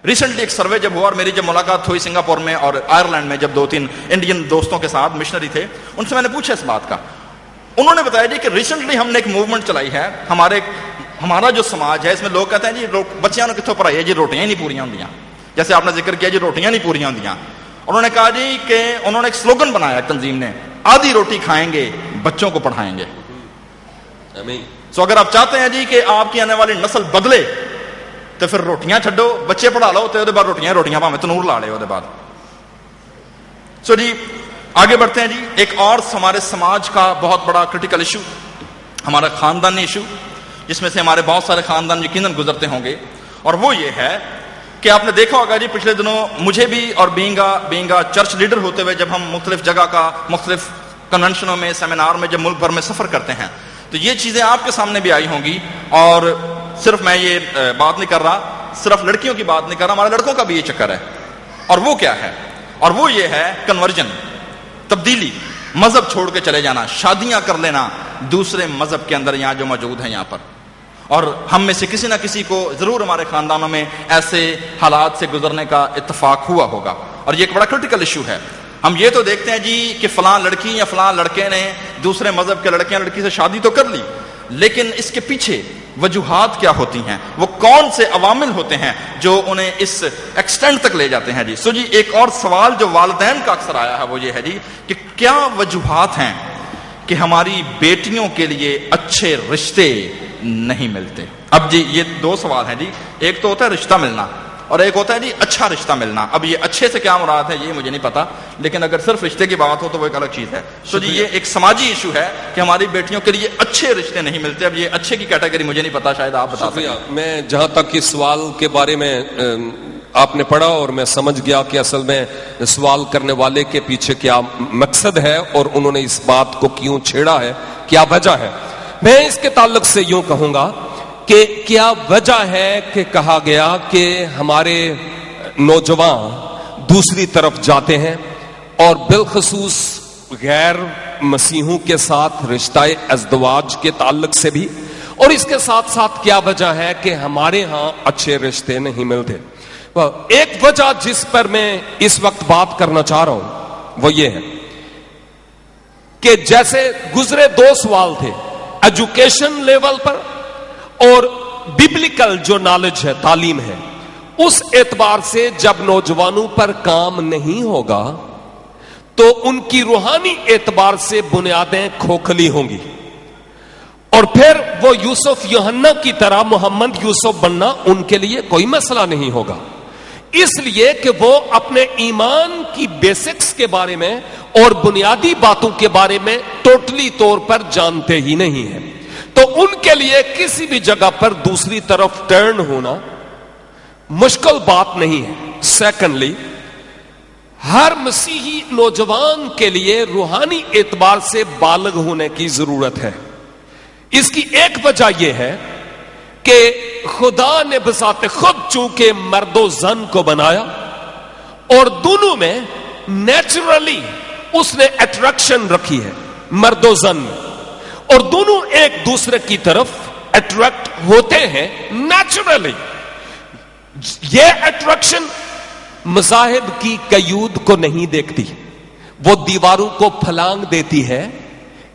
Recently ایک survey جب ہوا اور میری جب ملاقات ہوئی سنگاپور میں اور آئرلینڈ میں، جب 2-3 انڈین دوستوں کے ساتھ مشنری تھے، ان سے میں نے پوچھا اس بات کا. انہوں نے بتایا جی کہ ریسنٹلی ہم نے ایک موومنٹ چلائی ہے، ہمارا جو سماج ہے اس میں لوگ کہتے ہیں جی بچیاں نے کتوں پڑھائی ہے جی، روٹیاں ہی نہیں پوریاں ہوندیاں. جیسے آپ نے ذکر کیا جی روٹیاں نہیں پوریاں ہوندیاں. انہوں نے کہا جی کہ انہوں نے ایک سلوگن بنایا تنظیم نے، آدھی روٹی کھائیں گے بچوں کو پڑھائیں گے. سو اگر آپ چاہتے ہیں جی کہ آپ کی آنے والی نسل بدلے تو پھر روٹیاں چھڈو، بچے پڑھا لو، تو بعد روٹیاں پاویں تنور لا لے وہ بعد. سو جی آگے بڑھتے ہیں جی. ایک اور ہمارے سماج کا بہت بڑا کرٹیکل ایشو، ہمارا خاندانی ایشو، جس میں سے ہمارے بہت سارے خاندان یقیناً گزرتے ہوں گے، اور وہ یہ ہے کہ آپ نے دیکھا ہوگا جی پچھلے دنوں مجھے بھی اور بینگا چرچ لیڈر ہوتے ہوئے جب ہم مختلف جگہ کا مختلف کنونشنوں میں سیمینار میں جب ملک بھر میں سفر کرتے ہیں تو یہ چیزیں آپ کے سامنے بھی آئی ہوں گی. اور صرف میں یہ بات نہیں کر رہا، صرف لڑکیوں کی بات نہیں کر رہا، ہمارے لڑکوں کا بھی یہ چکر ہے. اور وہ کیا ہے؟ اور وہ یہ ہے کنورژن، تبدیلی، مذہب چھوڑ کے چلے جانا، شادیاں کر لینا دوسرے مذہب کے اندر یہاں جو موجود ہیں یہاں پر. اور ہم میں سے کسی نہ کسی کو ضرور ہمارے خاندانوں میں ایسے حالات سے گزرنے کا اتفاق ہوا ہوگا، اور یہ ایک بڑا کرٹیکل ایشو ہے. ہم یہ تو دیکھتے ہیں جی کہ فلاں لڑکی یا فلاں لڑکے نے دوسرے مذہب کے لڑکی سے شادی تو کر لی، لیکن اس کے پیچھے وجوہات کیا ہوتی ہیں، وہ کون سے عوامل ہوتے ہیں جو انہیں اس ایکسٹینٹ تک لے جاتے ہیں جی. سو جی ایک اور سوال جو والدین کا اکثر آیا ہے وہ یہ ہے جی کہ کیا وجوہات ہیں کہ ہماری بیٹیوں کے لیے اچھے رشتے نہیں ملتے. اب جی یہ 2 سوال ہیں جی. ایک تو ہوتا ہے رشتہ ملنا اور ایک ہوتا ہے جی اچھا رشتہ ملنا. اب یہ اچھے سے کیا مراد ہے یہ مجھے نہیں پتا، لیکن اگر صرف رشتے کی بات ہو تو وہ ایک الگ چیز ہے. تو جی یہ ایک سماجی ایشو ہے کہ ہماری بیٹیوں کے لیے اچھے رشتے نہیں ملتے. اب یہ اچھے کی کیٹیگری مجھے نہیں پتا، شاید آپ بتا سکیں. میں جہاں تک اس سوال کے بارے میں آپ نے پڑھا اور میں سمجھ گیا کہ اصل میں سوال کرنے والے کے پیچھے کیا مقصد ہے اور انہوں نے اس بات کو کیوں چھیڑا ہے، کیا وجہ ہے. میں اس کے تعلق سے یوں کہوں گا کہ کیا وجہ ہے کہ کہا گیا کہ ہمارے نوجوان دوسری طرف جاتے ہیں، اور بالخصوص غیر مسیحوں کے ساتھ رشتہ ازدواج کے تعلق سے بھی، اور اس کے ساتھ ساتھ کیا وجہ ہے کہ ہمارے ہاں اچھے رشتے نہیں ملتے. ایک وجہ جس پر میں اس وقت بات کرنا چاہ رہا ہوں وہ یہ ہے کہ جیسے گزرے 2 سوال تھے، ایجوکیشن لیول پر اور ببلیکل جو نالج ہے، تعلیم ہے، اس اعتبار سے جب نوجوانوں پر کام نہیں ہوگا تو ان کی روحانی اعتبار سے بنیادیں کھوکھلی ہوں گی، اور پھر وہ یوسف یوحنا کی طرح محمد یوسف بننا ان کے لیے کوئی مسئلہ نہیں ہوگا، اس لیے کہ وہ اپنے ایمان کی بیسکس کے بارے میں اور بنیادی باتوں کے بارے میں ٹوٹلی طور پر جانتے ہی نہیں ہیں. تو ان کے لیے کسی بھی جگہ پر دوسری طرف ٹرن ہونا مشکل بات نہیں ہے. سیکنڈلی، ہر مسیحی نوجوان کے لیے روحانی اعتبار سے بالغ ہونے کی ضرورت ہے. اس کی ایک وجہ یہ ہے کہ خدا نے بذات خود چونکہ مرد و زن کو بنایا اور دونوں میں نیچرلی اس نے اٹریکشن رکھی ہے، مرد و زن میں، اور دونوں ایک دوسرے کی طرف اٹریکٹ ہوتے ہیں نیچرلی. یہ اٹریکشن مذاہب کی قیود کو نہیں دیکھتی، وہ دیواروں کو پھلانگ دیتی ہے.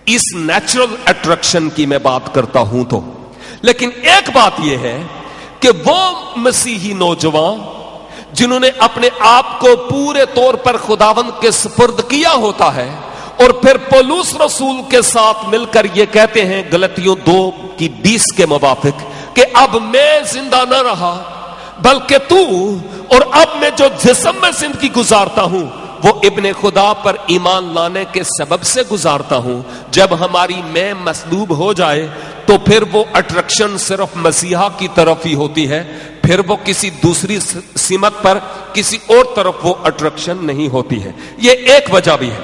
اس نیچرل اٹریکشن کی میں بات کرتا ہوں تو، لیکن ایک بات یہ ہے کہ وہ مسیحی نوجوان جنہوں نے اپنے آپ کو پورے طور پر خداوند کے سپرد کیا ہوتا ہے اور پھر پولس رسول کے ساتھ مل کر یہ کہتے ہیں غلطیوں 2:20 کے موافق کہ اب میں زندہ نہ رہا بلکہ تو، اور اب میں جو جسم میں زندگی گزارتا ہوں وہ ابن خدا پر ایمان لانے کے سبب سے گزارتا ہوں. جب ہماری میں مصلوب ہو جائے تو پھر وہ اٹریکشن صرف مسیحا کی طرف ہی ہوتی ہے، پھر وہ کسی دوسری سمت پر کسی اور طرف وہ اٹریکشن نہیں ہوتی ہے. یہ ایک وجہ بھی ہے.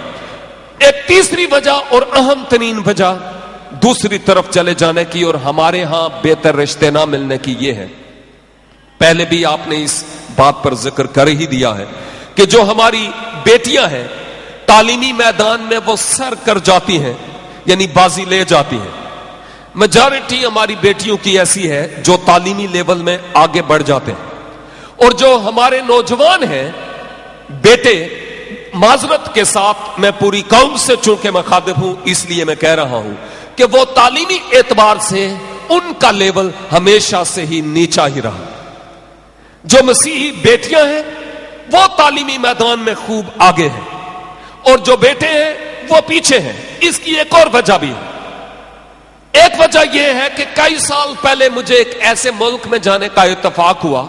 ایک تیسری وجہ اور اہم ترین وجہ دوسری طرف چلے جانے کی اور ہمارے ہاں بہتر رشتے نہ ملنے کی یہ ہے، پہلے بھی آپ نے اس بات پر ذکر کر ہی دیا ہے کہ جو ہماری بیٹیاں ہیں تعلیمی میدان میں وہ سر کر جاتی ہیں، یعنی بازی لے جاتی ہیں. میجارٹی ہماری بیٹیوں کی ایسی ہے جو تعلیمی لیول میں آگے بڑھ جاتے ہیں، اور جو ہمارے نوجوان ہیں بیٹے، معذرت کے ساتھ میں پوری قوم سے چونکہ میں خاطب ہوں اس لیے میں کہہ رہا ہوں کہ وہ تعلیمی اعتبار سے ان کا لیول ہمیشہ سے ہی نیچا ہی رہا. جو مسیحی بیٹیاں ہیں وہ تعلیمی میدان میں خوب آگے ہیں اور جو بیٹے ہیں وہ پیچھے ہیں. اس کی ایک اور وجہ بھی ہے. ایک وجہ یہ ہے کہ کئی سال پہلے مجھے ایک ایسے ملک میں جانے کا اتفاق ہوا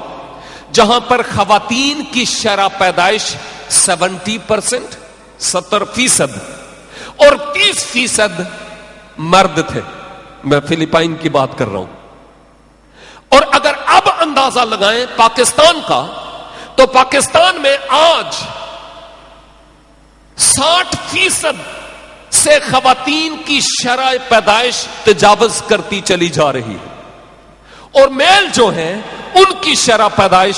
جہاں پر خواتین کی شرح پیدائش 70%، 70% اور 30% مرد تھے. میں فلپائن کی بات کر رہا ہوں. اور اگر اب اندازہ لگائیں پاکستان کا تو پاکستان میں آج 60% سے خواتین کی شرح پیدائش تجاوز کرتی چلی جا رہی ہے اور میل جو ہیں ان کی شرح پیدائش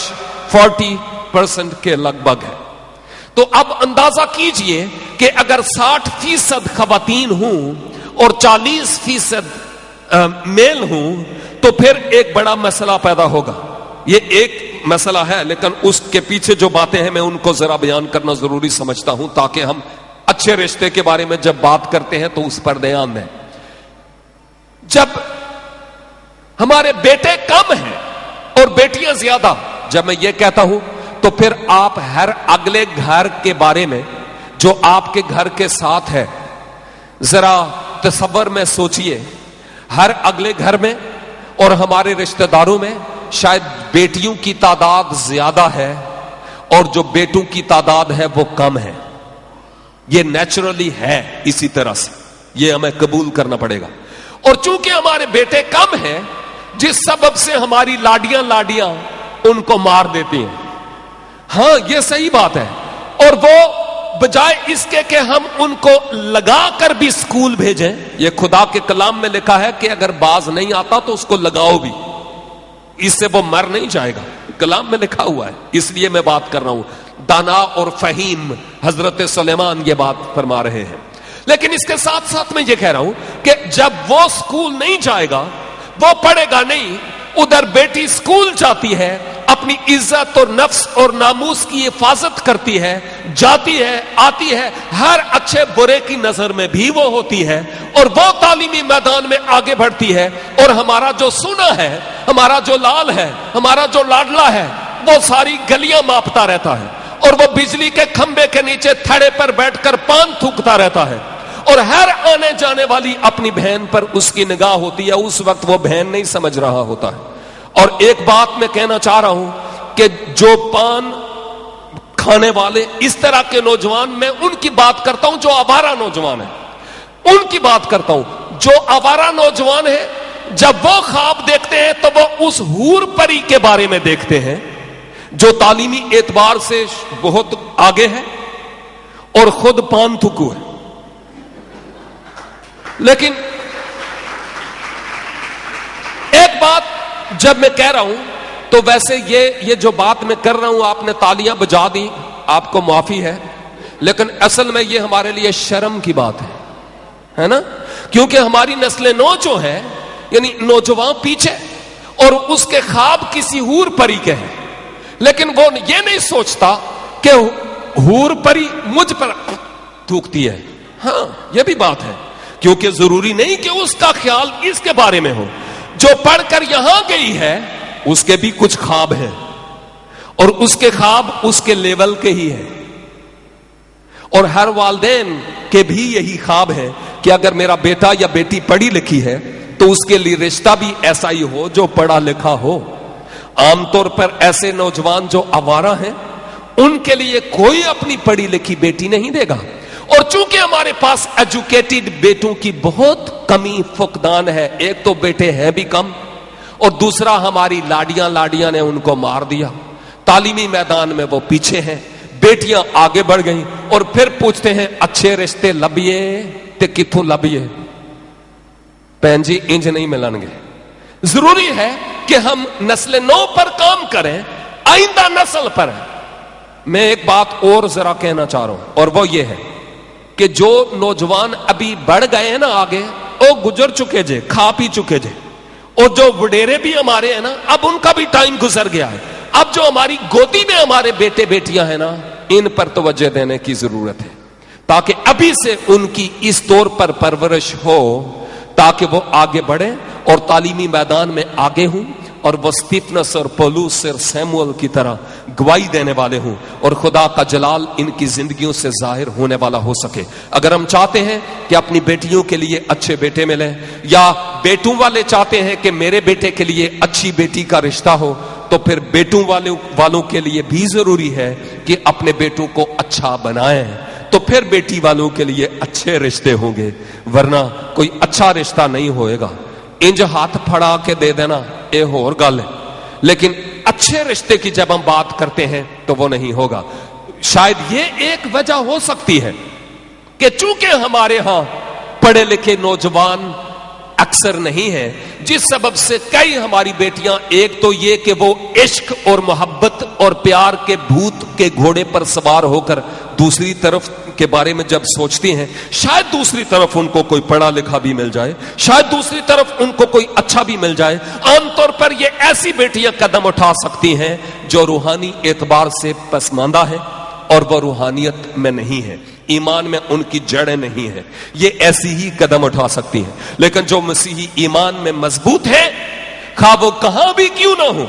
40% کے لگ بھگ ہے. تو اب اندازہ کیجئے کہ اگر 60% خواتین ہوں اور 40% میل ہوں تو پھر ایک بڑا مسئلہ پیدا ہوگا. یہ ایک مسئلہ ہے لیکن اس کے پیچھے جو باتیں ہیں میں ان کو ذرا بیان کرنا ضروری سمجھتا ہوں تاکہ ہم اچھے رشتے کے بارے میں جب بات کرتے ہیں تو اس پر دھیان دیں. جب ہمارے بیٹے کم ہیں اور بیٹیاں زیادہ، جب میں یہ کہتا ہوں تو پھر آپ ہر اگلے گھر کے بارے میں جو آپ کے گھر کے ساتھ ہے ذرا تصور میں سوچئے. ہر اگلے گھر میں اور ہمارے رشتہ داروں میں شاید بیٹیوں کی تعداد زیادہ ہے اور جو بیٹوں کی تعداد ہے وہ کم ہے. یہ نیچرلی ہے اسی طرح سے، یہ ہمیں قبول کرنا پڑے گا. اور چونکہ ہمارے بیٹے کم ہیں جس سبب سے ہماری لاڈیاں ان کو مار دیتی ہیں. ہاں یہ صحیح بات ہے. اور وہ بجائے اس کے کہ ہم ان کو لگا کر بھی اسکول بھیجیں، یہ خدا کے کلام میں لکھا ہے کہ اگر باز نہیں آتا تو اس کو لگاؤ بھی، اس سے وہ مر نہیں جائے گا. کلام میں لکھا ہوا ہے، اس لیے میں بات کر رہا ہوں. دانا اور فہیم حضرت سلیمان یہ بات فرما رہے ہیں. لیکن اس کے ساتھ ساتھ میں یہ کہہ رہا ہوں کہ جب وہ اسکول نہیں جائے گا، وہ پڑھے گا نہیں، ادھر بیٹی اسکول جاتی ہے، اپنی عزت اور نفس اور ناموس کی حفاظت کرتی ہے، جاتی ہے، آتی ہے، ہر اچھے برے کی نظر میں بھی وہ ہوتی ہے اور وہ تعلیمی میدان میں آگے بڑھتی ہے. اور ہمارا جو سونا ہے، ہمارا جو لال ہے، ہمارا جو لاڈلا ہے، وہ ساری گلیاں ماپتا رہتا ہے اور وہ بجلی کے کھمبے کے نیچے تھڑے پر بیٹھ کر پان تھوکتا رہتا ہے اور ہر آنے جانے والی اپنی بہن پر اس کی نگاہ ہوتی ہے. اس وقت وہ بہن نہیں سمجھ رہا ہوتا ہے. اور ایک بات میں کہنا چاہ رہا ہوں کہ جو پان کھانے والے اس طرح کے نوجوان، میں ان کی بات کرتا ہوں جو آوارہ نوجوان ہیں، ان کی بات کرتا ہوں. جو آوارہ نوجوان ہیں جب وہ خواب دیکھتے ہیں تو وہ اس حور پری کے بارے میں دیکھتے ہیں جو تعلیمی اعتبار سے بہت آگے ہے اور خود پان تھکو ہے. لیکن ایک بات جب میں کہہ رہا ہوں تو ویسے یہ جو بات میں کر رہا ہوں آپ نے تالیاں بجا دی، آپ کو معافی ہے، لیکن اصل میں یہ ہمارے لیے شرم کی بات ہے نا. کیونکہ ہماری نسل نو جو ہے یعنی نوجوان پیچھے اور اس کے خواب کسی حور پری کے ہیں، لیکن وہ یہ نہیں سوچتا کہ حور پری مجھ پر تھوکتی ہے. ہاں یہ بھی بات ہے، کیونکہ ضروری نہیں کہ اس کا خیال اس کے بارے میں ہو. جو پڑھ کر یہاں گئی ہے اس کے بھی کچھ خواب ہیں اور اس کے خواب اس کے لیول کے ہی ہیں. اور ہر والدین کے بھی یہی خواب ہے کہ اگر میرا بیٹا یا بیٹی پڑھی لکھی ہے تو اس کے لیے رشتہ بھی ایسا ہی ہو جو پڑھا لکھا ہو. عام طور پر ایسے نوجوان جو آوارہ ہیں ان کے لیے کوئی اپنی پڑھی لکھی بیٹی نہیں دے گا. اور چونکہ ہمارے پاس ایجوکیٹڈ بیٹوں کی بہت کمی فقدان ہے، ایک تو بیٹے ہیں بھی کم اور دوسرا ہماری لاڈیاں نے ان کو مار دیا. تعلیمی میدان میں وہ پیچھے ہیں، بیٹیاں آگے بڑھ گئیں اور پھر پوچھتے ہیں اچھے رشتے لبیے تے کتھوں لبیے. پین جی انج نہیں ملن گے. ضروری ہے کہ ہم نسل نو پر کام کریں، آئندہ نسل پر. میں ایک بات اور ذرا کہنا چاہ رہا ہوں اور وہ یہ ہے کہ جو نوجوان ابھی بڑھ گئے ہیں نا آگے، وہ گزر چکے جے، کھا پی چکے جے. اور جو وڈیرے بھی ہمارے ہیں نا اب ان کا بھی ٹائم گزر گیا ہے. اب جو ہماری گودی میں ہمارے بیٹے بیٹیاں ہیں نا, ان پر توجہ دینے کی ضرورت ہے, تاکہ ابھی سے ان کی اس طور پر پرورش ہو تاکہ وہ آگے بڑھیں اور تعلیمی میدان میں آگے ہوں, اور وہ سٹیفنس اور پولوس اور سیموئل کی طرح گواہی دینے والے ہوں, اور خدا کا جلال ان کی زندگیوں سے ظاہر ہونے والا ہو سکے. اگر ہم چاہتے ہیں کہ اپنی بیٹیوں کے لیے اچھے بیٹے ملیں, یا بیٹوں والے چاہتے ہیں کہ میرے بیٹے کے لیے اچھی بیٹی کا رشتہ ہو, تو پھر بیٹوں والوں کے لیے بھی ضروری ہے کہ اپنے بیٹوں کو اچھا بنائیں, تو پھر بیٹی والوں کے لیے اچھے رشتے ہوں گے, ورنہ کوئی اچھا رشتہ نہیں ہوئے گا. انج ہاتھ پھڑا کے دے دینا اے اور گل ہے, لیکن اچھے رشتے کی جب ہم بات کرتے ہیں تو وہ نہیں ہوگا. شاید یہ ایک وجہ ہو سکتی ہے کہ چونکہ ہمارے ہاں پڑھے لکھے نوجوان اکثر نہیں ہیں, جس سبب سے کئی ہماری بیٹیاں, ایک تو یہ کہ وہ عشق اور محبت اور پیار کے بھوت کے گھوڑے پر سوار ہو کر دوسری طرف کے بارے میں جب سوچتی ہیں, شاید دوسری طرف ان کو کوئی پڑھا لکھا بھی مل جائے, شاید دوسری طرف ان کو کوئی اچھا بھی مل جائے. عام طور پر یہ ایسی بیٹیاں قدم اٹھا سکتی ہیں جو روحانی اعتبار سے پسماندہ ہے اور وہ روحانیت میں نہیں ہے, ایمان میں ان کی جڑیں نہیں ہیں, یہ ایسی ہی قدم اٹھا سکتی ہیں. لیکن جو مسیحی ایمان میں مضبوط ہے, خواہ وہ کہاں بھی کیوں نہ ہو,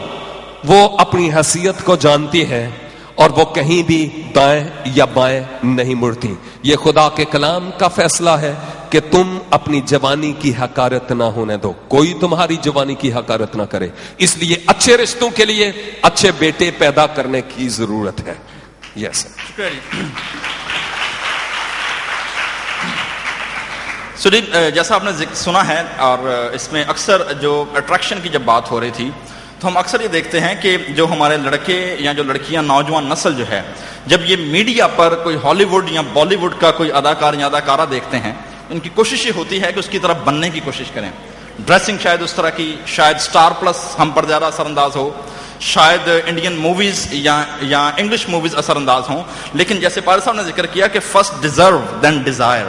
وہ اپنی حیثیت کو جانتی ہے اور وہ کہیں بھی دائیں یا بائیں نہیں مڑتی. یہ خدا کے کلام کا فیصلہ ہے کہ تم اپنی جوانی کی حقارت نہ ہونے دو, کوئی تمہاری جوانی کی حقارت نہ کرے. اس لیے اچھے رشتوں کے لیے اچھے بیٹے پیدا کرنے کی ضرورت ہے. یس سلیب, جیسا آپ نے سنا ہے, اور اس میں اکثر جو اٹریکشن کی جب بات ہو رہی تھی تو ہم اکثر یہ دیکھتے ہیں کہ جو ہمارے لڑکے یا جو لڑکیاں, نوجوان نسل جو ہے, جب یہ میڈیا پر کوئی ہالی ووڈ یا بالی ووڈ کا کوئی اداکار یا اداکارہ دیکھتے ہیں, ان کی کوشش یہ ہوتی ہے کہ اس کی طرف بننے کی کوشش کریں. ڈریسنگ شاید اس طرح کی, شاید سٹار پلس ہم پر زیادہ اثر انداز ہو, شاید انڈین موویز یا انگلش موویز اثر انداز ہوں. لیکن جیسے پارس صاحب نے ذکر کیا کہ فرسٹ ڈیزرو دین ڈیزائر,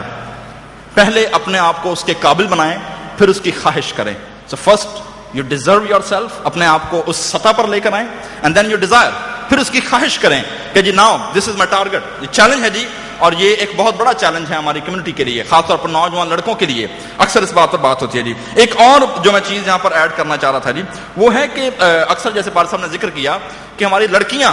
پہلے اپنے آپ کو اس کے قابل بنائیں پھر اس کی خواہش کریں. So first you deserve your self, اپنے آپ کو اس سطح پر لے کر آئیں, اینڈ دین یو ڈیزائر, پھر اس کی خواہش کریں کہ جی now this is my target. یہ چیلنج ہے جی, اور یہ ایک بہت بڑا چیلنج ہے ہماری کمیونٹی کے لیے, خاص طور پر نوجوان لڑکوں کے لیے. اکثر اس بات پر بات ہوتی ہے جی. ایک اور جو میں چیز یہاں پر ایڈ کرنا چاہ رہا تھا جی, وہ ہے کہ اکثر جیسے پارس صاحب نے ذکر کیا کہ ہماری لڑکیاں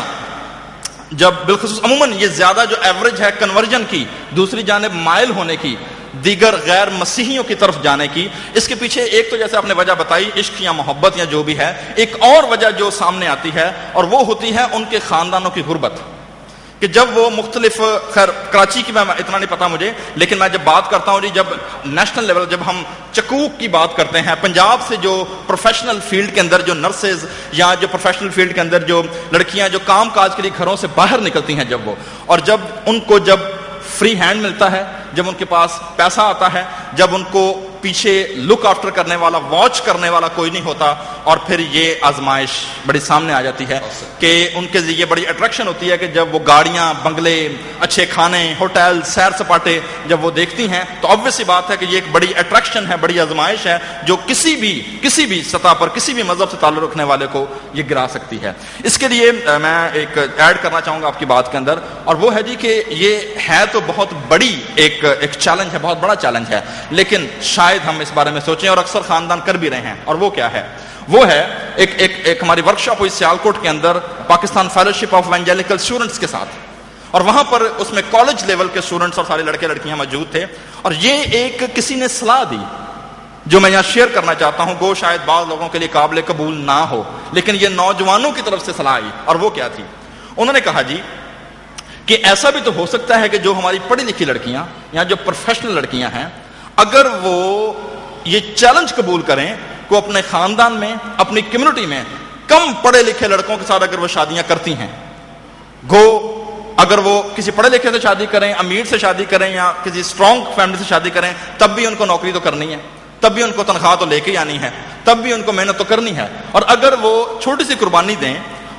جب بالخصوص عموماً یہ زیادہ جو ایوریج ہے کنورژن کی, دوسری جانب مائل ہونے کی, دیگر غیر مسیحیوں کی طرف جانے کی, اس کے پیچھے ایک تو جیسے آپ نے وجہ بتائی عشق یا محبت یا جو بھی ہے, ایک اور وجہ جو سامنے آتی ہے اور وہ ہوتی ہے ان کے خاندانوں کی غربت. کہ جب وہ مختلف, خیر کراچی کی میں اتنا نہیں پتا مجھے, لیکن میں جب بات کرتا ہوں جی, جب نیشنل لیول, جب ہم چکوک کی بات کرتے ہیں, پنجاب سے جو پروفیشنل فیلڈ کے اندر جو نرسز یا جو پروفیشنل فیلڈ کے اندر جو لڑکیاں جو کام کاج کے لیے گھروں سے باہر نکلتی ہیں, جب وہ, اور جب ان کو جب فری ہینڈ ملتا ہے, جب ان کے پاس پیسہ آتا ہے, جب ان کو پیچھے لک آفٹر کرنے والا, واچ کرنے والا کوئی نہیں ہوتا, اور پھر یہ آزمائش بڑی سامنے آ جاتی ہے کہ ان کے لیے بڑی اٹریکشن ہوتی ہے کہ جب وہ گاڑیاں, بنگلے, اچھے کھانے, ہوٹل, سیر سپاٹے جب وہ دیکھتی ہیں تو obvious سی بات ہے کہ یہ ایک بڑی اٹریکشن ہے, بڑی آزمائش ہے جو کسی بھی سطح پر, کسی بھی مذہب سے تعلق رکھنے والے کو یہ گرا سکتی ہے. اس کے لیے میں ایک ایڈ کرنا چاہوں گا آپ کی بات کے اندر, اور وہ ہے جی کہ یہ ہے تو بہت بڑی ایک چیلنج ہے, بہت بڑا چیلنج ہے, لیکن شاید ہم اس بارے میں سوچیں, اور اکثر خاندان کر بھی رہے ہیں. اور وہ کیا ہے, وہ ہے ایک ہماری ورکشاپ ہوئی سیالکوٹ کے اندر پاکستان فیلوشپ آف ایونجیلیکل اسٹوڈنٹس کے ساتھ, اور وہاں پر اس میں کالج لیول کے اسٹوڈنٹس اور سارے لڑکے لڑکیاں موجود تھے. اور یہ ایک کسی نے صلاح دی جو میں یہاں شیئر کرنا چاہتا ہوں, گو شاید بعض لوگوں کے لیے قابل قبول نہ ہو, لیکن یہ نوجوانوں کی طرف سے صلاح آئی. اور وہ کیا تھی, انہوں نے کہا جی کہ ایسا بھی تو ہو سکتا ہے کہ جو ہماری پڑھی لکھی لڑکیاں یا جو پروفیشنل لڑکیاں ہیں, اگر وہ یہ چیلنج قبول کریں کو اپنے خاندان میں, اپنی کمیونٹی میں کم پڑھے لکھے لڑکوں کے ساتھ اگر وہ شادیاں کرتی ہیں, گو اگر وہ کسی پڑھے لکھے سے شادی کریں, امیر سے شادی کریں یا کسی اسٹرانگ فیملی سے شادی کریں, تب بھی ان کو نوکری تو کرنی ہے, تب بھی ان کو تنخواہ تو لے کے آنی ہے, تب بھی ان کو محنت تو کرنی ہے. اور اگر وہ چھوٹی سی قربانی دیں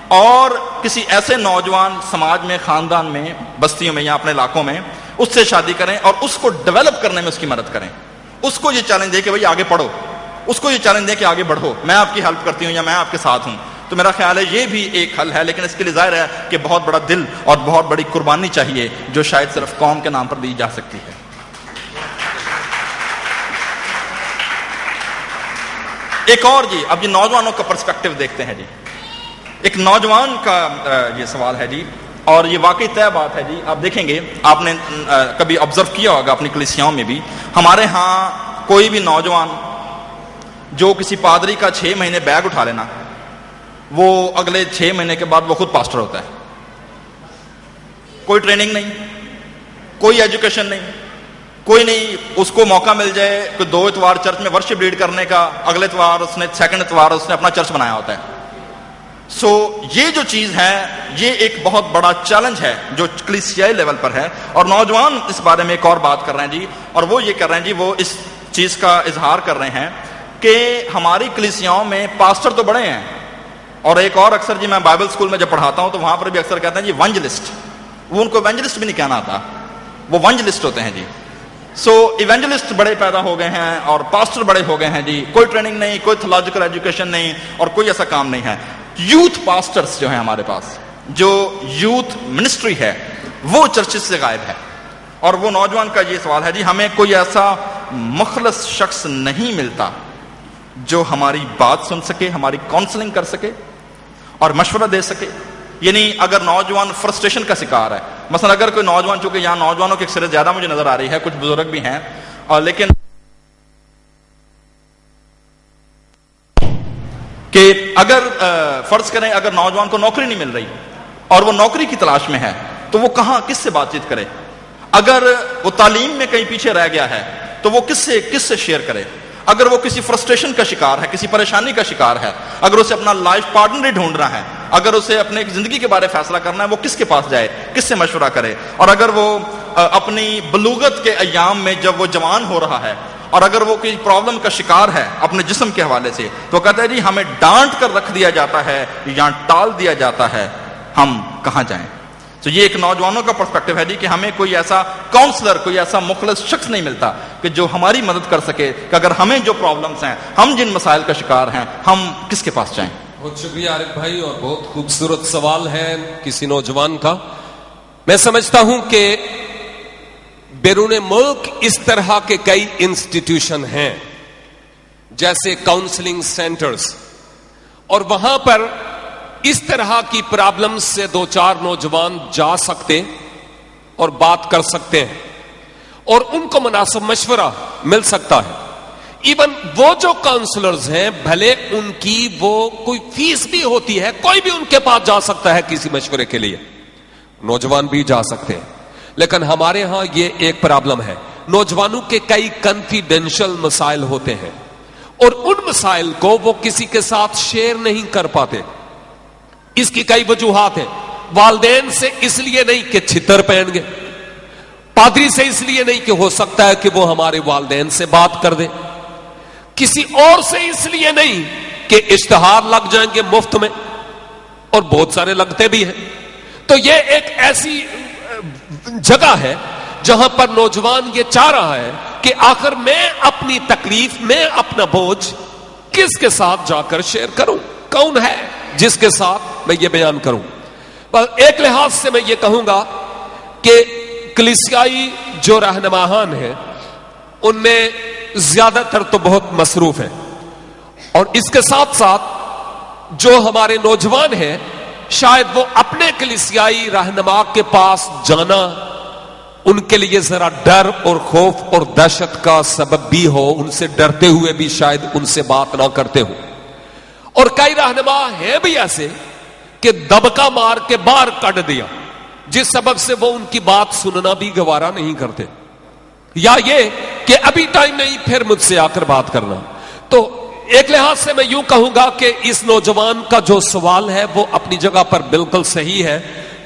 اور کسی ایسے نوجوان سماج میں, خاندان میں, بستیوں میں یا اپنے علاقوں میں اس سے شادی کریں اور اس کو ڈیولپ کرنے میں اس کی مدد کریں, اس کو یہ چیلنج دے کہ بھائی آگے پڑھو, اس کو یہ چیلنج دے کہ آگے بڑھو, میں آپ کی ہیلپ کرتی ہوں یا میں آپ کے ساتھ ہوں, تو میرا خیال ہے یہ بھی ایک حل ہے، لیکن اس کے لیے ظاہر ہے کہ بہت بڑا دل اور بہت بڑی قربانی چاہیے، جو شاید صرف قوم کے نام پر دی جا سکتی ہے۔ ایک اور جی، اب یہ نوجوانوں کا پرسپیکٹو دیکھتے ہیں جی۔ ایک نوجوان کا یہ سوال ہے جی، اور یہ واقعی طے بات ہے جی۔ آپ دیکھیں گے، آپ نے کبھی آبزرو کیا ہوگا اپنی کلیسیاؤں میں بھی، ہمارے ہاں کوئی بھی نوجوان جو کسی پادری کا 6 مہینے بیگ اٹھا لینا، وہ اگلے 6 مہینے کے بعد وہ خود پاسٹر ہوتا ہے۔ کوئی ٹریننگ نہیں، کوئی ایجوکیشن نہیں، کوئی نہیں، اس کو موقع مل جائے کہ 2 اتوار چرچ میں ورشپ لیڈ کرنے کا، اگلے اتوار اس نے، سیکنڈ اتوار اس نے اپنا چرچ بنایا ہوتا ہے۔ سو یہ جو چیز ہے، یہ ایک بہت بڑا چیلنج ہے جو کلیسیائی لیول پر ہے، اور نوجوان اس بارے میں ایک اور بات کر رہے ہیں جی، اور وہ یہ کر رہے ہیں جی، وہ اس چیز کا اظہار کر رہے ہیں کہ ہماری کلیسیاؤں میں پاسٹر تو بڑے ہیں، اور ایک اور اکثر جی میں بائبل اسکول میں جب پڑھاتا ہوں تو وہاں پر بھی اکثر کہتے ہیں جی ونجلسٹ، وہ ان کو ایونجلسٹ بھی نہیں کہنا آتا، وہ ونجلسٹ ہوتے ہیں جی۔ سو ایونجلسٹ بڑے پیدا ہو گئے ہیں اور پاسٹر بڑے ہو گئے ہیں جی، کوئی ٹریننگ نہیں، کوئی تھیولوجیکل ایجوکیشن نہیں، اور کوئی ایسا کام نہیں ہے۔ یوتھ پاسٹرز جو ہیں ہمارے پاس، جو یوتھ منسٹری ہے، وہ چرچز سے غائب ہے۔ اور وہ نوجوان کا یہ سوال ہے جی، ہمیں کوئی ایسا مخلص شخص نہیں ملتا جو ہماری بات سن سکے، ہماری کاؤنسلنگ کر سکے اور مشورہ دے سکے۔ یعنی اگر نوجوان فرسٹریشن کا شکار ہے، مثلا اگر کوئی نوجوان، چونکہ یہاں نوجوانوں کی اکثریت زیادہ مجھے نظر آ رہی ہے، کچھ بزرگ بھی ہیں، اور لیکن کہ اگر فرض کریں اگر نوجوان کو نوکری نہیں مل رہی اور وہ نوکری کی تلاش میں ہے، تو وہ کہاں کس سے بات چیت کرے؟ اگر وہ تعلیم میں کہیں پیچھے رہ گیا ہے تو وہ کس سے شیئر کرے؟ اگر وہ کسی فرسٹریشن کا شکار ہے، کسی پریشانی کا شکار ہے، اگر اسے اپنا لائف پارٹنر ڈھونڈ رہا ہے، اگر اسے اپنے زندگی کے بارے فیصلہ کرنا ہے، وہ کس کے پاس جائے، کس سے مشورہ کرے؟ اور اگر وہ اپنی بلوغت کے ایام میں جب وہ جوان ہو رہا ہے اور اگر وہ کوئی پرابلم کا شکار ہے اپنے جسم کے حوالے سے، تو کہتا ہے جی ہمیں ڈانٹ کر رکھ دیا جاتا ہے یا ٹال دیا جاتا ہے، ہم کہاں جائیں؟ تو یہ ایک نوجوانوں کا پرسپیکٹو ہے جی کہ ہمیں کوئی ایسا کاؤنسلر، کوئی ایسا مخلص شخص نہیں ملتا کہ جو ہماری مدد کر سکے کہ اگر ہمیں جو پرابلمز ہیں، ہم جن مسائل کا شکار ہیں، ہم کس کے پاس جائیں؟ بہت شکریہ عارف بھائی، اور بہت خوبصورت سوال ہے کسی نوجوان کا۔ میں سمجھتا ہوں کہ بیرون ملک اس طرح کے کئی انسٹیٹیوشن ہیں، جیسے کاؤنسلنگ سینٹرز، اور وہاں پر اس طرح کی پرابلم سے 2-4 نوجوان جا سکتے اور بات کر سکتے ہیں اور ان کو مناسب مشورہ مل سکتا ہے۔ ایون وہ جو کاؤنسلرز ہیں، بھلے ان کی وہ کوئی فیس بھی ہوتی ہے، کوئی بھی ان کے پاس جا سکتا ہے کسی مشورے کے لیے، نوجوان بھی جا سکتے ہیں۔ لیکن ہمارے ہاں یہ ایک پرابلم ہے، نوجوانوں کے کئی کنفیڈینشل مسائل ہوتے ہیں اور ان مسائل کو وہ کسی کے ساتھ شیئر نہیں کر پاتے۔ اس کی کئی وجوہات ہیں۔ والدین سے اس لیے نہیں کہ چھتر پہن گے، پادری سے اس لیے نہیں کہ ہو سکتا ہے کہ وہ ہمارے والدین سے بات کر دے، کسی اور سے اس لیے نہیں کہ اشتہار لگ جائیں گے مفت میں، اور بہت سارے لگتے بھی ہیں۔ تو یہ ایک ایسی جگہ ہے جہاں پر نوجوان یہ چاہ رہا ہے کہ آخر میں اپنی تکلیف میں اپنا بوجھ کس کے ساتھ جا کر شیئر کروں، کون ہے جس کے ساتھ میں یہ بیان کروں۔ پر ایک لحاظ سے میں یہ کہوں گا کہ کلیسیائی جو رہنماہان ہیں ان میں زیادہ تر تو بہت مصروف ہیں، اور اس کے ساتھ ساتھ جو ہمارے نوجوان ہیں شاید وہ اپنے کلیسیائی رہنما کے پاس جانا ان کے لیے ذرا ڈر اور خوف اور دہشت کا سبب بھی ہو، ان سے ڈرتے ہوئے بھی شاید ان سے بات نہ کرتے ہوں۔ اور کئی رہنما ہیں بھی ایسے کہ دبکا مار کے باہر کٹ دیا، جس سبب سے وہ ان کی بات سننا بھی گوارا نہیں کرتے، یا یہ کہ ابھی ٹائم نہیں، پھر مجھ سے آ کر بات کرنا۔ تو ایک لحاظ سے میں یوں کہوں گا کہ اس نوجوان کا جو سوال ہے وہ اپنی جگہ پر بالکل صحیح ہے۔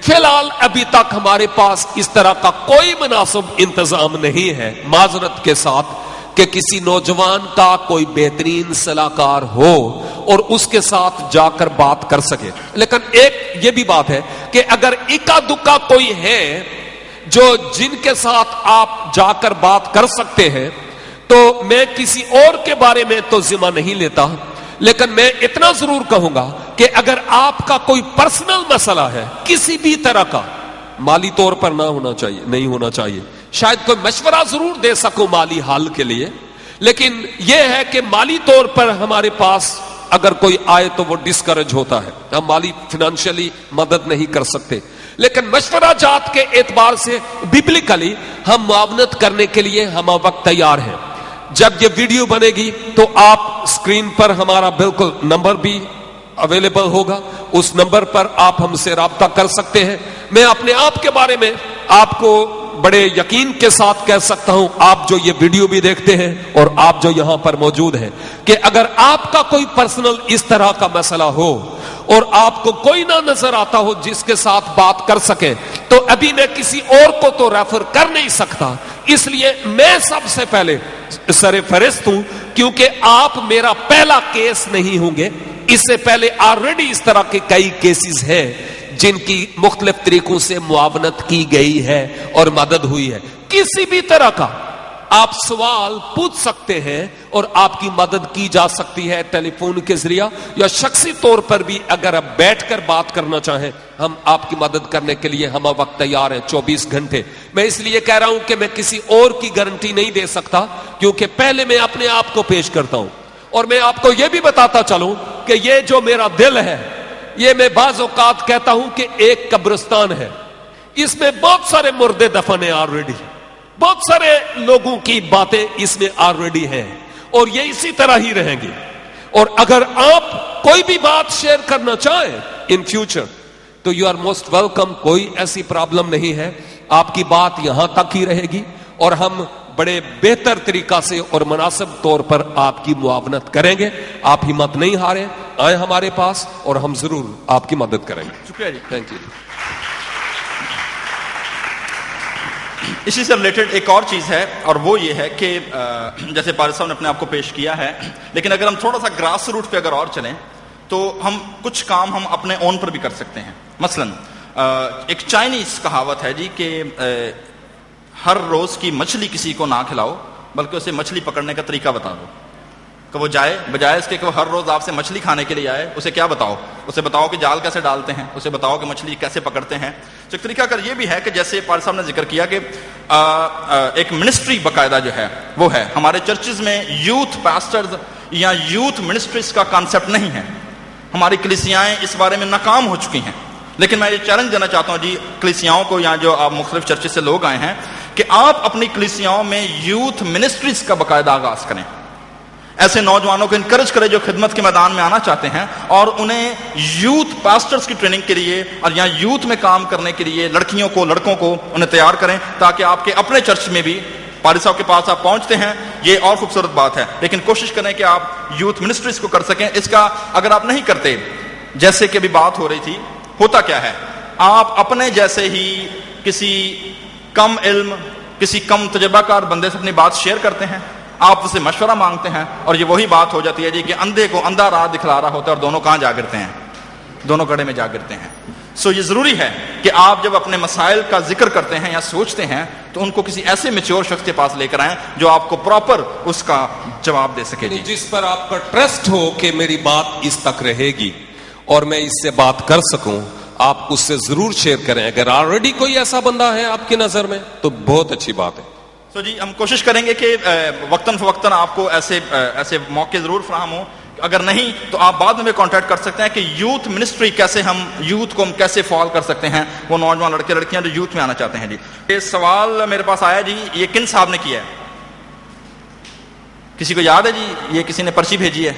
فی الحال ابھی تک ہمارے پاس اس طرح کا کوئی مناسب انتظام نہیں ہے، معذرت کے ساتھ، کہ کسی نوجوان کا کوئی بہترین صلاح کار ہو اور اس کے ساتھ جا کر بات کر سکے۔ لیکن ایک یہ بھی بات ہے کہ اگر اکا دکا کوئی ہے جو جن کے ساتھ آپ جا کر بات کر سکتے ہیں، تو میں کسی اور کے بارے میں تو ذمہ نہیں لیتا، لیکن میں اتنا ضرور کہوں گا کہ اگر آپ کا کوئی پرسنل مسئلہ ہے کسی بھی طرح کا، مالی طور پر نہ ہونا چاہیے، نہیں ہونا چاہیے، شاید کوئی مشورہ ضرور دے سکوں مالی حل کے لیے، لیکن یہ ہے کہ مالی طور پر ہمارے پاس اگر کوئی آئے تو وہ ڈسکریج ہوتا ہے، ہم مالی فنانشلی مدد نہیں کر سکتے، لیکن مشورہ جات کے اعتبار سے ببلکلی ہم معاونت کرنے کے لیے ہم وقت تیار ہیں۔ جب یہ ویڈیو بنے گی تو آپ اسکرین پر ہمارا بالکل نمبر بھی اویلیبل ہوگا، اس نمبر پر آپ ہم سے رابطہ کر سکتے ہیں۔ میں اپنے آپ کے بارے میں آپ کو بڑے یقین کے ساتھ کہہ سکتا ہوں، آپ جو یہ ویڈیو بھی دیکھتے ہیں اور آپ جو یہاں پر موجود ہیں، کہ اگر آپ کا کوئی پرسنل اس طرح کا مسئلہ ہو اور آپ کو کوئی نہ نظر آتا ہو جس کے ساتھ بات کر سکے، تو ابھی میں کسی اور کو تو ریفر کر نہیں سکتا، اس لیے میں سب سے پہلے سر فہرست ہوں، کیونکہ آپ میرا پہلا کیس نہیں ہوں گے، اس سے پہلے آلریڈی اس طرح کے کئی کیسز ہیں جن کی مختلف طریقوں سے معاونت کی گئی ہے اور مدد ہوئی ہے۔ کسی بھی طرح کا آپ سوال پوچھ سکتے ہیں اور آپ کی مدد کی جا سکتی ہے ٹیلی فون کے ذریعہ، یا شخصی طور پر بھی اگر آپ بیٹھ کر بات کرنا چاہیں، ہم آپ کی مدد کرنے کے لیے ہم وقت تیار ہیں 24 گھنٹے۔ میں اس لیے کہہ رہا ہوں کہ میں کسی اور کی گارنٹی نہیں دے سکتا، کیونکہ پہلے میں اپنے آپ کو پیش کرتا ہوں، اور میں آپ کو یہ بھی بتاتا چلوں کہ یہ جو میرا دل ہے، یہ میں بعض اوقات کہتا ہوں کہ ایک قبرستان ہے، اس میں بہت سارے مردے دفن ہیں آلریڈی، بہت سارے لوگوں کی باتیں اس میں آلریڈی ہیں، اور یہ اسی طرح ہی رہیں گی۔ اور اگر آپ کوئی بھی بات شیئر کرنا چاہیں ان فیوچر تو یو آر موسٹ ویلکم، کوئی ایسی پرابلم نہیں ہے، آپ کی بات یہاں تک ہی رہے گی، اور ہم بڑے بہتر طریقہ سے اور مناسب طور پر آپ کی معاونت کریں گے۔ آپ ہمت نہیں ہاریں، آئیں ہمارے پاس اور ہم ضرور آپ کی مدد کریں گے۔ شکریہ جی، تھینک یو۔ اسی سے ریلیٹڈ ایک اور چیز ہے، اور وہ یہ ہے کہ جیسے پارس صاحب نے اپنے آپ کو پیش کیا ہے، لیکن اگر ہم تھوڑا سا گراس روٹ پہ اگر اور چلیں تو ہم کچھ کام ہم اپنے اون پر بھی کر سکتے ہیں۔ مثلا ایک چائنیز کہاوت ہے جی کہ ہر روز کی مچھلی کسی کو نہ کھلاؤ، بلکہ اسے مچھلی پکڑنے کا طریقہ بتا دو، کہ وہ جائے بجائے اس کے کہ وہ ہر روز آپ سے مچھلی کھانے کے لیے آئے، اسے کیا بتاؤ؟ اسے بتاؤ کہ جال کیسے ڈالتے ہیں، اسے بتاؤ کہ مچھلی کیسے پکڑتے ہیں۔ تو ایک طریقہ کار یہ بھی ہے کہ جیسے پارس صاحب نے ذکر کیا کہ ایک منسٹری باقاعدہ جو ہے وہ ہے، ہمارے چرچز میں یوتھ پاسٹرز یا یوتھ منسٹریز کا کانسیپٹ نہیں ہے، ہماری کلیسیائیں اس بارے میں ناکام ہو چکی ہیں۔ لیکن میں یہ چیلنج دینا چاہتا ہوں جی کلیسیاؤں کو، یا جو آپ مختلف چرچز سے لوگ آئے ہیں، کہ آپ اپنی کلیسیاؤں میں یوتھ منسٹریز کا باقاعدہ آغاز کریں، ایسے نوجوانوں کو انکریج کریں جو خدمت کے میدان میں آنا چاہتے ہیں، اور انہیں یوتھ پاسٹرز کی ٹریننگ کے لیے اور یہاں یوتھ میں کام کرنے کے لیے لڑکیوں کو لڑکوں کو انہیں تیار کریں، تاکہ آپ کے اپنے چرچ میں بھی پارس صاحب کے پاس آپ پہنچتے ہیں، یہ اور خوبصورت بات ہے، لیکن کوشش کریں کہ آپ یوتھ منسٹریز کو کر سکیں۔ اس کا اگر آپ نہیں کرتے، جیسے کہ ابھی بات ہو رہی تھی، ہوتا کیا ہے، آپ اپنے جیسے ہی کسی کم علم، کسی کم تجربہ کار بندے سے اپنی بات شیئر کرتے ہیں، آپ اسے مشورہ مانگتے ہیں، اور یہ وہی بات ہو جاتی ہے جی کہ اندھے کو اندھا راہ دکھلا رہا ہوتا ہے اور دونوں کہاں جا گرتے ہیں؟ دونوں گڑھے میں جا گرتے ہیں۔ یہ ضروری ہے کہ آپ جب اپنے مسائل کا ذکر کرتے ہیں یا سوچتے ہیں تو ان کو کسی ایسے میچور شخص کے پاس لے کر آئیں جو آپ کو پراپر اس کا جواب دے سکے، جس پر آپ کا ٹرسٹ ہو کہ میری بات اس تک رہے گی اور میں اس سے بات کر سکوں۔ آپ اس سے ضرور شیئر کریں، اگر آلریڈی کوئی ایسا بندہ ہے آپ کی نظر میں تو بہت اچھی بات ہے۔ جی ہم کوشش کریں گے کہ وقتاً فوقتاً آپ کو ایسے موقع ضرور فراہم ہوں، اگر نہیں تو آپ بعد میں کانٹیکٹ کر سکتے ہیں کہ یوتھ منسٹری کیسے، ہم یوتھ کو ہم کیسے فعال کر سکتے ہیں، وہ نوجوان لڑکے لڑکیاں جو یوتھ میں آنا چاہتے ہیں۔ جی یہ سوال میرے پاس آیا جی، یہ کن صاحب نے کیا ہے؟ کسی کو یاد ہے جی؟ یہ کسی نے پرچی بھیجی ہے،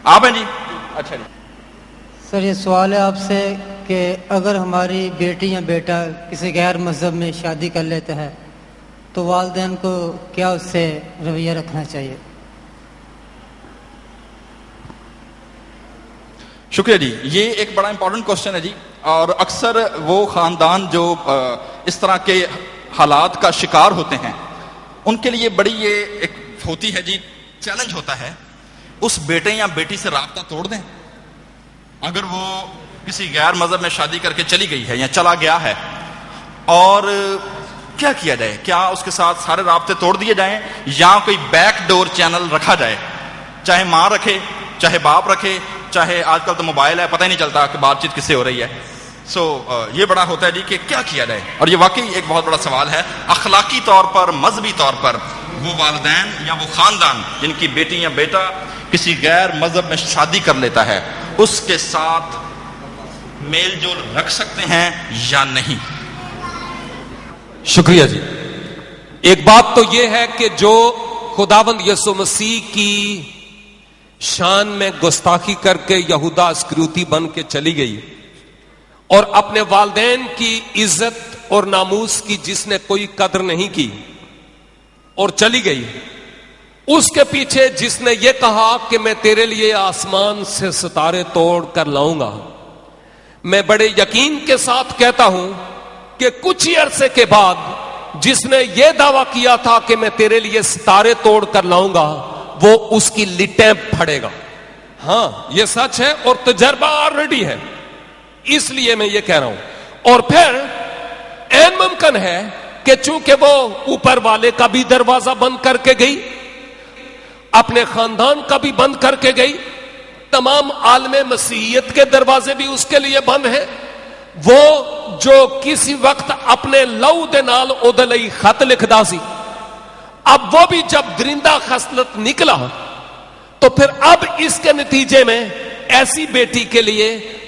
آپ ہیں جی؟ اچھا جی سر، یہ سوال ہے آپ سے کہ اگر ہماری بیٹی یا بیٹا کسی غیر مذہب میں شادی کر لیتا ہے تو والدین کو کیا اس سے رویہ رکھنا چاہیے؟ شکریہ جی، یہ ایک بڑا امپورٹنٹ کوشچن ہے جی، اور اکثر وہ خاندان جو اس طرح کے حالات کا شکار ہوتے ہیں ان کے لیے بڑی یہ ایک ہوتی ہے جی، چیلنج ہوتا ہے، اس بیٹے یا بیٹی سے رابطہ توڑ دیں۔ اگر وہ کسی غیر مذہب میں شادی کر کے چلی گئی ہے یا چلا گیا ہے، اور کیا کیا جائے؟ کیا اس کے ساتھ سارے رابطے توڑ دیے جائیں یا کوئی بیک ڈور چینل رکھا جائے؟ چاہے ماں رکھے، چاہے باپ رکھے، چاہے آج کل تو موبائل ہے، پتہ ہی نہیں چلتا کہ بات چیت کس سے ہو رہی ہے. یہ بڑا ہوتا ہے جی کہ کیا کیا جائے. اور یہ واقعی ایک بہت بڑا سوال ہے. اخلاقی طور پر، مذہبی طور پر وہ والدین یا وہ خاندان جن کی بیٹی یا بیٹا کسی غیر مذہب میں شادی کر لیتا ہے، اس کے ساتھ میل جول رکھ سکتے ہیں یا نہیں؟ شکریہ جی. ایک بات تو یہ ہے کہ جو خداوند یسوع مسیح کی شان میں گستاخی کر کے یہودا اسکریوتی بن کے چلی گئی اور اپنے والدین کی عزت اور ناموس کی جس نے کوئی قدر نہیں کی اور چلی گئی، اس کے پیچھے جس نے یہ کہا کہ میں تیرے لیے آسمان سے ستارے توڑ کر لاؤں گا، میں بڑے یقین کے ساتھ کہتا ہوں کہ کچھ ہی عرصے کے بعد جس نے یہ دعویٰ کیا تھا کہ میں تیرے لیے ستارے توڑ کر لاؤں گا، وہ اس کی لٹیں پھڑے گا. ہاں یہ سچ ہے اور تجربہ آلریڈی ہے، اس لیے میں یہ کہہ رہا ہوں. اور پھر این ممکن ہے کہ چونکہ وہ اوپر والے کا بھی دروازہ بند کر کے گئی، اپنے خاندان کا بھی بند کر کے گئی، تمام عالم مسیحیت کے دروازے بھی اس کے لیے بند ہیں. وہ جو کسی وقت اپنے لو دے نال اودے لئی خط لکھدا سی، اب وہ بھی جب درندہ خصلت نکلا تو پھر اب اس کے نتیجے میں ایسی بیٹی کے لیے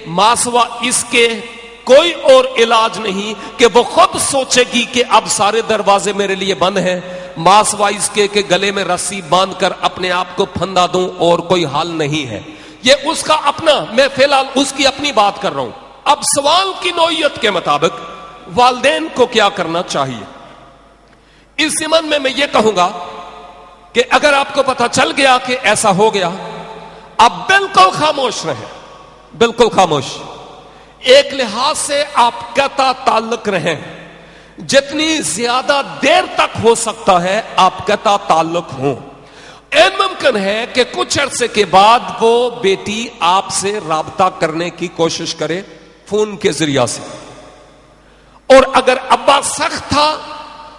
ماسوا اس کے کوئی اور علاج نہیں کہ وہ خود سوچے گی کہ اب سارے دروازے میرے لیے بند ہیں، ماسوا اس کے کہ گلے میں رسی باندھ کر اپنے آپ کو پھندا دوں، اور کوئی حل نہیں ہے. یہ اس کا اپنا، میں فی الحال اس کی اپنی بات کر رہا ہوں. اب سوال کی نوعیت کے مطابق والدین کو کیا کرنا چاہیے، اس ضمن میں میں یہ کہوں گا کہ اگر آپ کو پتہ چل گیا کہ ایسا ہو گیا، اب بالکل خاموش رہیں، بالکل خاموش. ایک لحاظ سے آپ قطع تعلق رہیں، جتنی زیادہ دیر تک ہو سکتا ہے آپ قطع تعلق ہوں. این ممکن ہے کہ کچھ عرصے کے بعد وہ بیٹی آپ سے رابطہ کرنے کی کوشش کرے فون کے ذریعہ سے، اور اگر ابا سخت تھا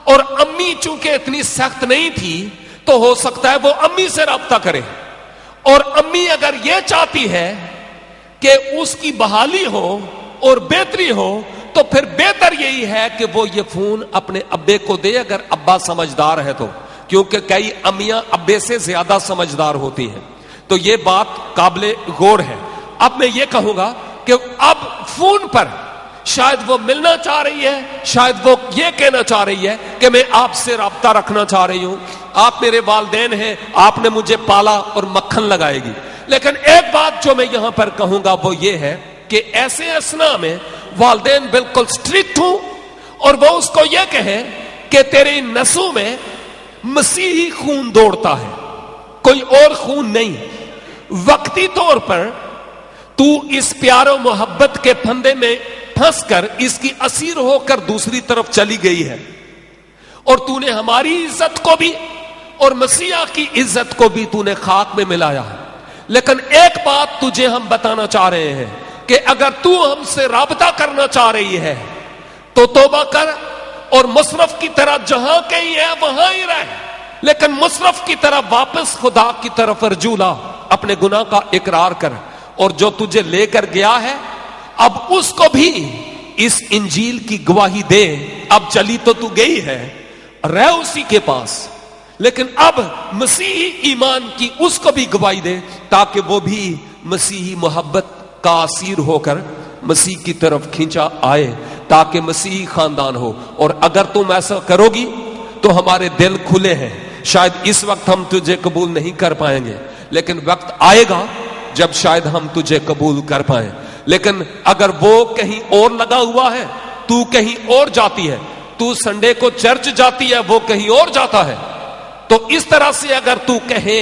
اور امی چونکہ اتنی سخت نہیں تھی تو ہو سکتا ہے وہ امی سے رابطہ کرے. اور امی اگر یہ چاہتی ہے کہ اس کی بحالی ہو اور بہتری ہو تو پھر بہتر یہی ہے کہ وہ یہ فون اپنے ابے کو دے، اگر ابا سمجھدار ہے تو، کیونکہ کئی امیاں ابے سے زیادہ سمجھدار ہوتی ہیں. تو یہ بات قابل غور ہے. اب میں یہ کہوں گا کہ اب فون پر شاید وہ ملنا چاہ رہی ہے، شاید وہ یہ کہنا چاہ رہی ہے کہ میں آپ سے رابطہ رکھنا چاہ رہی ہوں، آپ میرے والدین ہیں، آپ نے مجھے پالا اور مکھن لگائے گی. لیکن ایک بات جو میں یہاں پر کہوں گا وہ یہ ہے کہ ایسے اثناء میں والدین بالکل سٹرکٹ ہوں اور وہ اس کو یہ کہیں کہ تیری نسوں میں مسیحی خون دوڑتا ہے، کوئی اور خون نہیں. وقتی طور پر تو اس پیار و محبت کے پھندے میں پھنس کر اس کی اسیر ہو کر دوسری طرف چلی گئی ہے، اور تو نے ہماری عزت کو بھی اور مسیحا کی عزت کو بھی تو نے خاک میں ملایا ہے. لیکن ایک بات تجھے ہم بتانا چاہ رہے ہیں کہ اگر تو ہم سے رابطہ کرنا چاہ رہی ہے تو توبہ کر، اور مصرف کی طرح جہاں کہیں ہے وہاں ہی رہ، لیکن مصرف کی طرح واپس خدا کی طرف رجوع لا، اپنے گناہ کا اقرار کر، اور جو تجھے لے کر گیا ہے اب اس کو بھی اس انجیل کی گواہی دے. اب چلی تو گئی ہے، رہ اسی کے پاس، لیکن اب مسیحی ایمان کی اس کو بھی گواہی دے تاکہ وہ بھی مسیحی محبت کا اسیر ہو کر مسیح کی طرف کھینچا آئے، تاکہ مسیحی خاندان ہو. اور اگر تم ایسا کرو گی تو ہمارے دل کھلے ہیں. شاید اس وقت ہم تجھے قبول نہیں کر پائیں گے، لیکن وقت آئے گا جب شاید ہم تجھے قبول کر پائیں. لیکن اگر وہ کہیں اور لگا ہوا ہے، تو کہیں اور جاتی ہے، تو سنڈے کو چرچ جاتی ہے، وہ کہیں اور جاتا ہے، تو اس طرح سے اگر تو کہے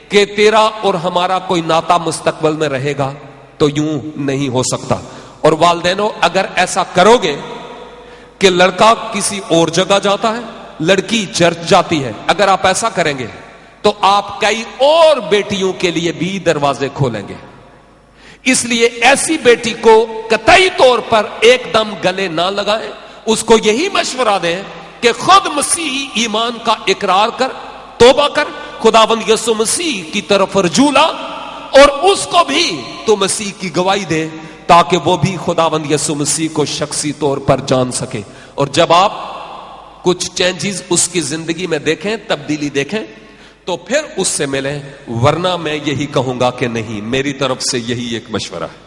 کہ تیرا اور ہمارا کوئی ناتا مستقبل میں رہے گا تو یوں نہیں ہو سکتا. اور والدینوں اگر ایسا کرو گے کہ لڑکا کسی اور جگہ جاتا ہے، لڑکی چرچ جاتی ہے، اگر آپ ایسا کریں گے تو آپ کئی اور بیٹیوں کے لیے بھی دروازے کھولیں گے. اس لیے ایسی بیٹی کو قطعی طور پر ایک دم گلے نہ لگائیں، اس کو یہی مشورہ دیں کہ خود مسیحی ایمان کا اقرار کر، توبہ کر، خداوند یسوع مسیح کی طرف رجوع لا، اور اس کو بھی تو مسیح کی گواہی دے تاکہ وہ بھی خداوند یسوع مسیح کو شخصی طور پر جان سکے. اور جب آپ کچھ چینجز اس کی زندگی میں دیکھیں, تبدیلی دیکھیں, تو پھر اس سے ملیں, ورنہ میں یہی کہوں گا کہ نہیں, میری طرف سے یہی ایک مشورہ ہے.